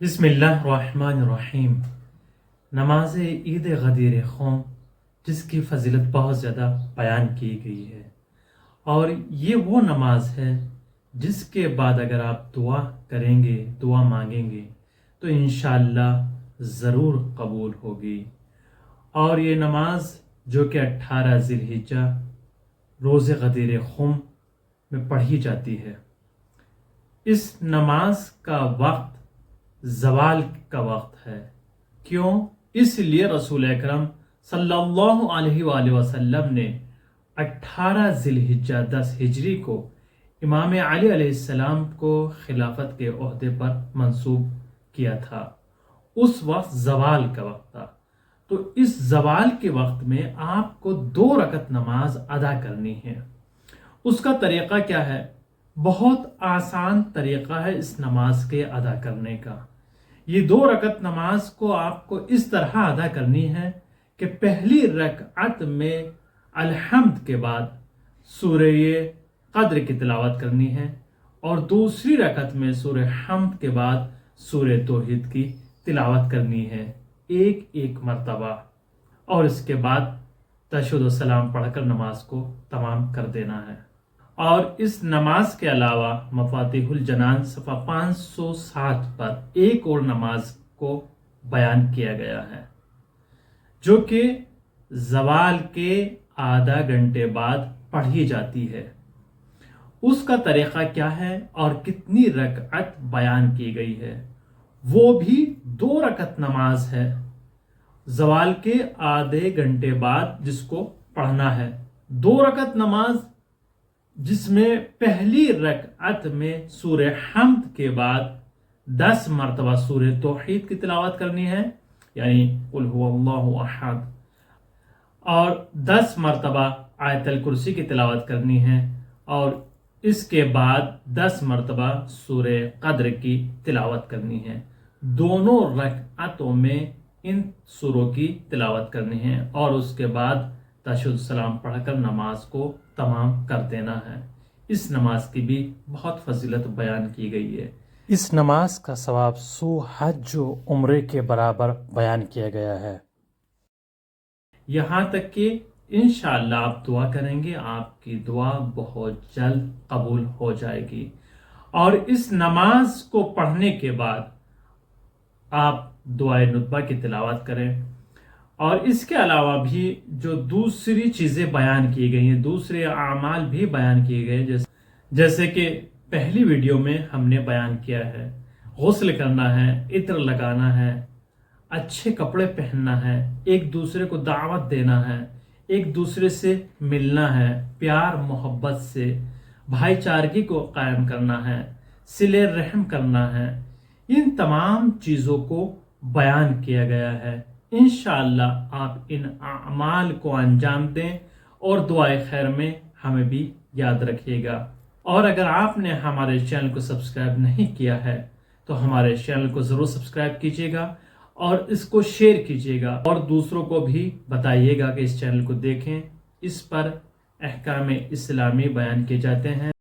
बिस्मिल्लाहिर्रहमानिर्रहीम। नमाज ईद गदीर ख़ौम जिसकी फ़जीलत बहुत ज़्यादा बयान की गई है, और ये वो नमाज है जिसके बाद अगर आप दुआ करेंगे, दुआ मांगेंगे तो इंशाअल्लाह ज़रूर कबूल होगी। और ये नमाज जो कि 18 ज़िलहिज्जा रोज़े गदीर ख़ौम में पढ़ी जाती है, इस नमाज का वक्त ज़वाल का वक्त है। क्यों? इसलिए रसूल अकरम सल्लल्लाहु अलैहि वसल्लम ने 18 ज़िलहिज्जा 10 हिजरी को इमाम अली अलैहिस्सलाम को खिलाफत के ओहदे पर मंसूब किया था। उस वक्त ज़वाल का वक्त था। तो इस ज़वाल के वक्त में आपको 2 रकत नमाज अदा करनी है। उसका तरीक़ा क्या है? बहुत आसान तरीक़ा है इस नमाज के अदा करने का। ये 2 रकत नमाज को आपको इस तरह अदा करनी है कि पहली रकअत में अलहम्द के बाद सूरह क़द्र की तिलावत करनी है, और दूसरी रकअत में सूरह हम्द के बाद सूरह तौहीद की तिलावत करनी है एक एक मरतबा, और इसके बाद तशहुद व सलाम पढ़कर नमाज को तमाम कर देना है। और इस नमाज के अलावा मफातिहुल जनान सफ़ा 507 पर एक और नमाज को बयान किया गया है, जो कि ज़वाल के आधा घंटे बाद पढ़ी जाती है। उसका तरीक़ा क्या है और कितनी रकअत बयान की गई है? वो भी 2 रकत नमाज है, ज़वाल के आधे घंटे बाद जिसको पढ़ना है। 2 रकत नमाज जिसमें पहली रकअत में सूरह हम्द के बाद 10 मरतबा सूरह तौहीद की तिलावत करनी है, यानी कुल हुवल्लाहु अहद, और 10 मरतबा आयतल कुर्सी की तिलावत करनी है, और इसके बाद 10 मरतबा सूरह क़द्र की तिलावत करनी है। दोनों रकअतों में इन सूरों की तिलावत करनी है, और उसके बाद तशहुद सलाम पढ़कर नमाज को तमाम कर देना है। इस नमाज की भी बहुत फजीलत बयान की गई है। इस नमाज का सवाब 100 हज उम्रे के बराबर बयान किया गया है। यहाँ तक कि इंशाअल्लाह आप दुआ करेंगे, आपकी दुआ बहुत जल्द कबूल हो जाएगी। और इस नमाज को पढ़ने के बाद आप दुआए नुतबा की तिलावत करें, और इसके अलावा भी जो दूसरी चीज़ें बयान की गई हैं, दूसरे आमाल भी बयान किए गए, जैसे कि पहली वीडियो में हमने बयान किया है, गुस्ल करना है, इत्र लगाना है, अच्छे कपड़े पहनना है, एक दूसरे को दावत देना है, एक दूसरे से मिलना है, प्यार मोहब्बत से भाईचारगी को कायम करना है, सिले रहम करना है। इन तमाम चीज़ों को बयान किया गया है। इंशाअल्लाह आप इन अमाल को अंजाम दें, और दुआए खैर में हमें भी याद रखिएगा। और अगर आपने हमारे चैनल को सब्सक्राइब नहीं किया है तो हमारे चैनल को ज़रूर सब्सक्राइब कीजिएगा, और इसको शेयर कीजिएगा, और दूसरों को भी बताइएगा कि इस चैनल को देखें। इस पर अहकाम इस्लामी बयान किए जाते हैं।